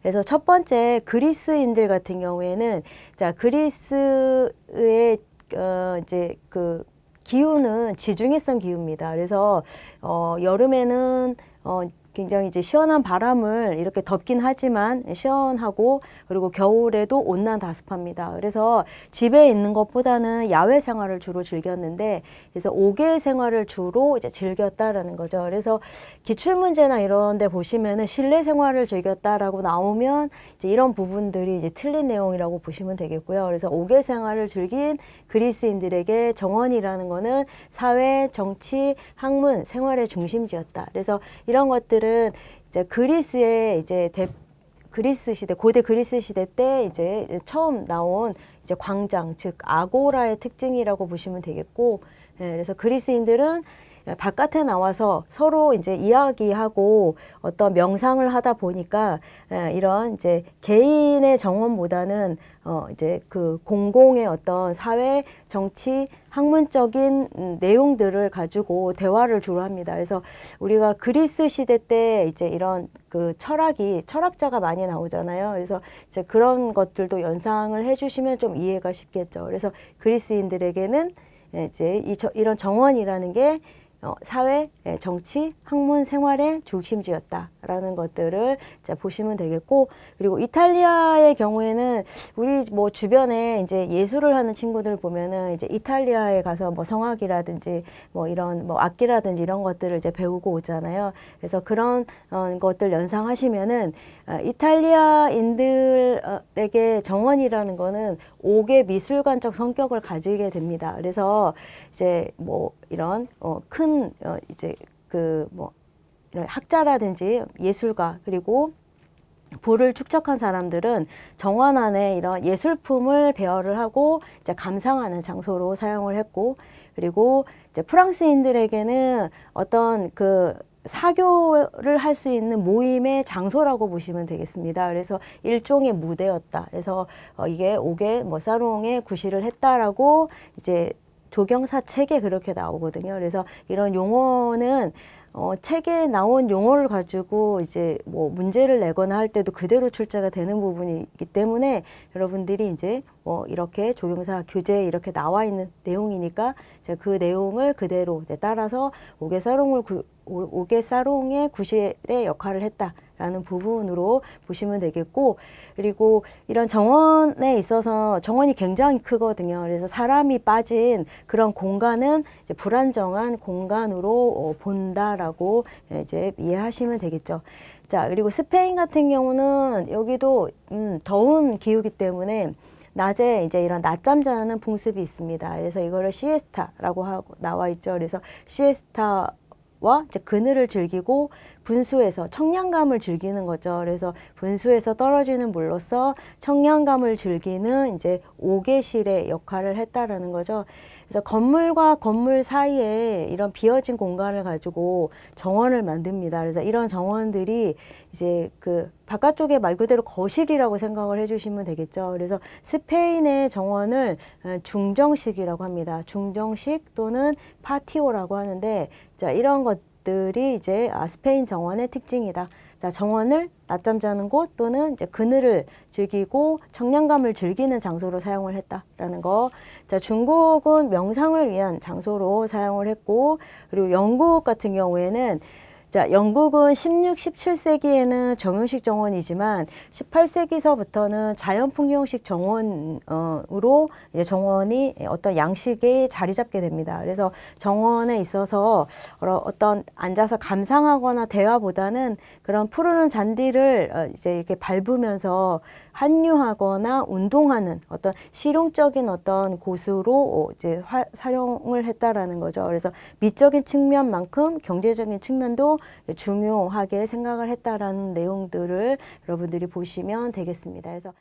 그래서 첫 번째 그리스인들 같은 경우에는 자 그리스의 이제 그 기후는 지중해성 기후입니다. 그래서 여름에는 굉장히 이제 시원한 바람을 이렇게 덮긴 하지만 시원하고, 그리고 겨울에도 온난다습합니다. 그래서 집에 있는 것보다는 야외 생활을 주로 즐겼는데, 그래서 옥외 생활을 주로 이제 즐겼다라는 거죠. 그래서 기출문제나 이런 데 보시면은 실내 생활을 즐겼다라고 나오면 이제 이런 부분들이 이제 틀린 내용이라고 보시면 되겠고요. 그래서 옥외 생활을 즐긴 그리스인들에게 정원이라는 거는 사회, 정치, 학문, 생활의 중심지였다. 그래서 이런 것들은 이제 그리스의 이제 그리스 시대, 고대 그리스 시대 때 이제 처음 나온 이제 광장, 즉 아고라의 특징이라고 보시면 되겠고, 그래서 그리스인들은 바깥에 나와서 서로 이제 이야기하고 어떤 명상을 하다 보니까 이런 이제 개인의 정원보다는 이제 그 공공의 어떤 사회, 정치, 학문적인 내용들을 가지고 대화를 주로 합니다. 그래서 우리가 그리스 시대 때 이제 이런 그 철학자가 많이 나오잖아요. 그래서 이제 그런 것들도 연상을 해주시면 좀 이해가 쉽겠죠. 그래서 그리스인들에게는 이제 이런 정원이라는 게 사회, 정치, 학문, 생활의 중심지였다라는 것들을 이제 보시면 되겠고, 그리고 이탈리아의 경우에는 우리 뭐 주변에 이제 예술을 하는 친구들 보면은 이제 이탈리아에 가서 뭐 성악이라든지 뭐 이런 뭐 악기라든지 이런 것들을 이제 배우고 오잖아요. 그래서 그런 것들 연상하시면은 이탈리아인들에게 정원이라는 거는 옥의 미술관적 성격을 가지게 됩니다. 그래서 이제 뭐 이런 큰 이제 그 뭐 이런 학자라든지 예술가, 그리고 부를 축적한 사람들은 정원 안에 이런 예술품을 배열을 하고 이제 감상하는 장소로 사용을 했고, 그리고 이제 프랑스인들에게는 어떤 그 사교를 할 수 있는 모임의 장소라고 보시면 되겠습니다. 그래서 일종의 무대였다. 그래서 이게 옥의 뭐 사롱에 구실을 했다라고 이제 조경사 책에 그렇게 나오거든요. 그래서 이런 용어는 책에 나온 용어를 가지고 이제 뭐 문제를 내거나 할 때도 그대로 출제가 되는 부분이 있기 때문에 여러분들이 이제 뭐 이렇게 조경사 교재에 이렇게 나와 있는 내용이니까 이제 그 내용을 그대로 이제 따라서 옥의 사롱의 구실의 역할을 했다라는 부분으로 보시면 되겠고, 그리고 이런 정원에 있어서 정원이 굉장히 크거든요. 그래서 사람이 빠진 그런 공간은 이제 불안정한 공간으로 본다라고 이제 이해하시면 되겠죠. 자, 그리고 스페인 같은 경우는 여기도 더운 기후기 때문에 낮에 이제 이런 낮잠 자는 풍습이 있습니다. 그래서 이거를 시에스타라고 하고 나와 있죠. 그래서 시에스타와 이제 그늘을 즐기고 분수에서 청량감을 즐기는 거죠. 그래서 분수에서 떨어지는 물로써 청량감을 즐기는 이제 옥외실의 역할을 했다라는 거죠. 그래서 건물과 건물 사이에 이런 비어진 공간을 가지고 정원을 만듭니다. 그래서 이런 정원들이 이제 그 바깥쪽에 말 그대로 거실이라고 생각을 해주시면 되겠죠. 그래서 스페인의 정원을 중정식이라고 합니다. 중정식 또는 파티오라고 하는데, 자, 이런 것들이 이제 스페인 정원의 특징이다. 자, 정원을 낮잠 자는 곳 또는 이제 그늘을 즐기고 청량감을 즐기는 장소로 사용을 했다라는 거. 자, 중국은 명상을 위한 장소로 사용을 했고, 그리고 영국 같은 경우에는 자, 영국은 16, 17세기에는 정형식 정원이지만 18세기서부터는 자연풍경식 정원으로 이제 정원이 어떤 양식에 자리 잡게 됩니다. 그래서 정원에 있어서 어떤 앉아서 감상하거나 대화보다는 그런 푸르른 잔디를 이제 이렇게 밟으면서 한유하거나 운동하는 어떤 실용적인 어떤 곳으로 이제 사용을 했다라는 거죠. 그래서 미적인 측면만큼 경제적인 측면도 중요하게 생각을 했다라는 내용들을 여러분들이 보시면 되겠습니다. 그래서